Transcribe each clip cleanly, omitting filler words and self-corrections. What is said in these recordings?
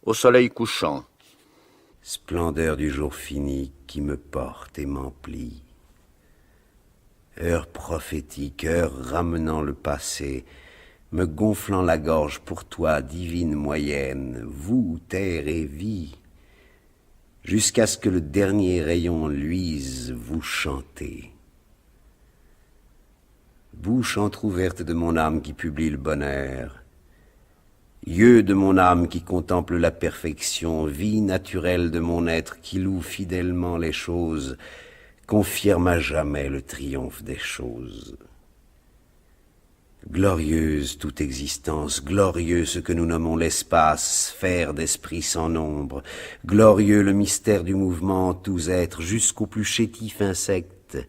Au soleil couchant. Splendeur du jour fini qui me porte et m'emplit. Heure prophétique, heure ramenant le passé, me gonflant la gorge pour toi, divine moyenne, vous, terre et vie, jusqu'à ce que le dernier rayon luise, vous chantez. Bouche entr'ouverte de mon âme qui publie le bonheur, yeux de mon âme qui contemple la perfection, vie naturelle de mon être qui loue fidèlement les choses, confirme à jamais le triomphe des choses. Glorieuse toute existence, glorieux ce que nous nommons l'espace, sphère d'esprit sans nombre, glorieux le mystère du mouvement, tous êtres jusqu'au plus chétif insecte,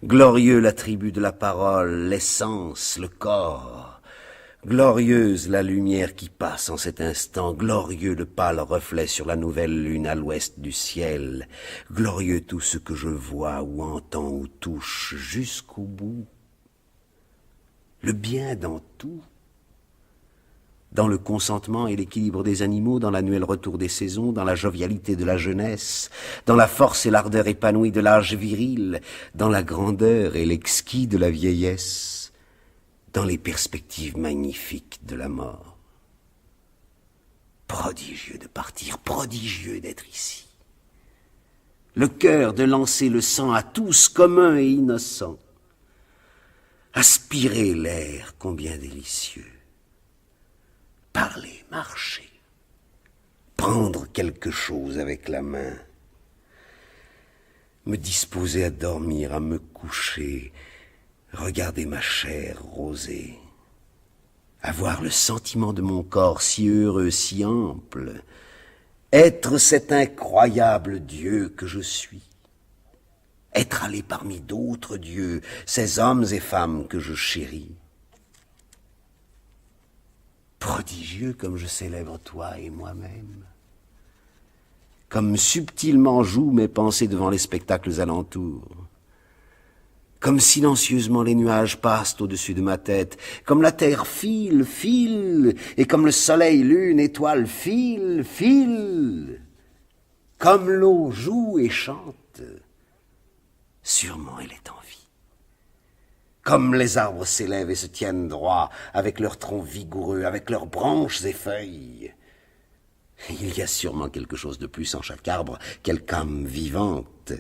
glorieux l'attribut de la parole, l'essence, le corps, glorieuse la lumière qui passe en cet instant, glorieux le pâle reflet sur la nouvelle lune à l'ouest du ciel, glorieux tout ce que je vois ou entends ou touche jusqu'au bout. Le bien dans tout, dans le consentement et l'équilibre des animaux, dans l'annuel retour des saisons, dans la jovialité de la jeunesse, dans la force et l'ardeur épanouie de l'âge viril, dans la grandeur et l'exquis de la vieillesse, dans les perspectives magnifiques de la mort. Prodigieux de partir, prodigieux d'être ici. Le cœur de lancer le sang à tous commun et innocent. Aspirer l'air, combien délicieux. Parler, marcher. Prendre quelque chose avec la main. Me disposer à dormir, à me coucher. Regarder ma chair rosée. Avoir le sentiment de mon corps si heureux, si ample. Être cet incroyable Dieu que je suis. Être allé parmi d'autres dieux, ces hommes et femmes que je chéris. Prodigieux comme je célèbre toi et moi-même. Comme subtilement jouent mes pensées devant les spectacles alentours. Comme silencieusement les nuages passent au-dessus de ma tête, comme la terre file, et comme le soleil, lune, étoile file, comme l'eau joue et chante. Sûrement elle est en vie. Comme les arbres s'élèvent et se tiennent droits, avec leurs troncs vigoureux, avec leurs branches et feuilles. Il y a sûrement quelque chose de plus en chaque arbre, quelque âme vivante.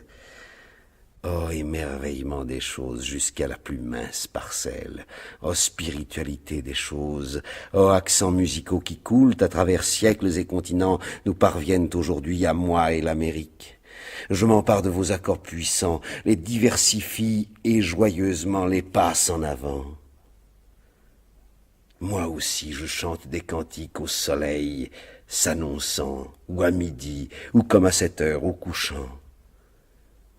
Oh, émerveillement des choses jusqu'à la plus mince parcelle. Oh, spiritualité des choses. Oh, accents musicaux qui coulent à travers siècles et continents, nous parviennent aujourd'hui à moi et l'Amérique. Je m'empare de vos accords puissants, les diversifie et joyeusement les passe en avant. Moi aussi je chante des cantiques au soleil, s'annonçant, ou à midi, ou comme à 7 heures au couchant.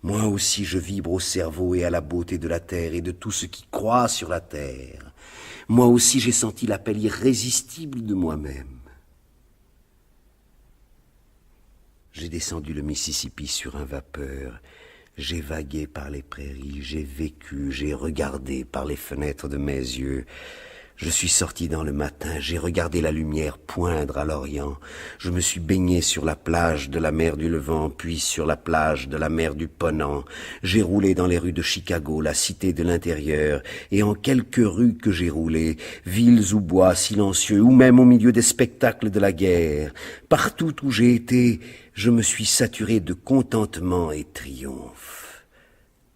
Moi aussi je vibre au cerveau et à la beauté de la terre et de tout ce qui croît sur la terre. Moi aussi j'ai senti l'appel irrésistible de moi-même. J'ai descendu le Mississippi sur un vapeur, j'ai vagué par les prairies, j'ai vécu, j'ai regardé par les fenêtres de mes yeux. Je suis sorti dans le matin, j'ai regardé la lumière poindre à l'Orient. Je me suis baigné sur la plage de la mer du Levant, puis sur la plage de la mer du Ponant. J'ai roulé dans les rues de Chicago, la cité de l'intérieur, et en quelques rues que j'ai roulées, villes ou bois silencieux, ou même au milieu des spectacles de la guerre, partout où j'ai été, je me suis saturé de contentement et triomphe.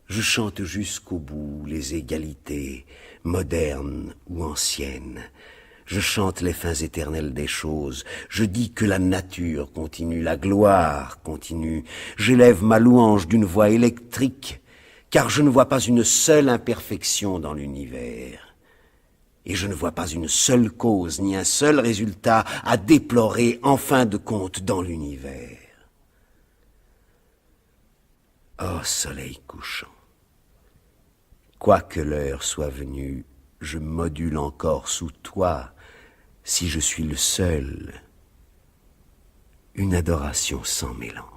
Je chante jusqu'au bout les égalités, modernes ou anciennes. Je chante les fins éternelles des choses. Je dis que la nature continue, la gloire continue. J'élève ma louange d'une voix électrique, car je ne vois pas une seule imperfection dans l'univers. Et je ne vois pas une seule cause, ni un seul résultat à déplorer en fin de compte dans l'univers. Oh, soleil couchant, quoique l'heure soit venue, je module encore sous toi, si je suis le seul, une adoration sans mélange.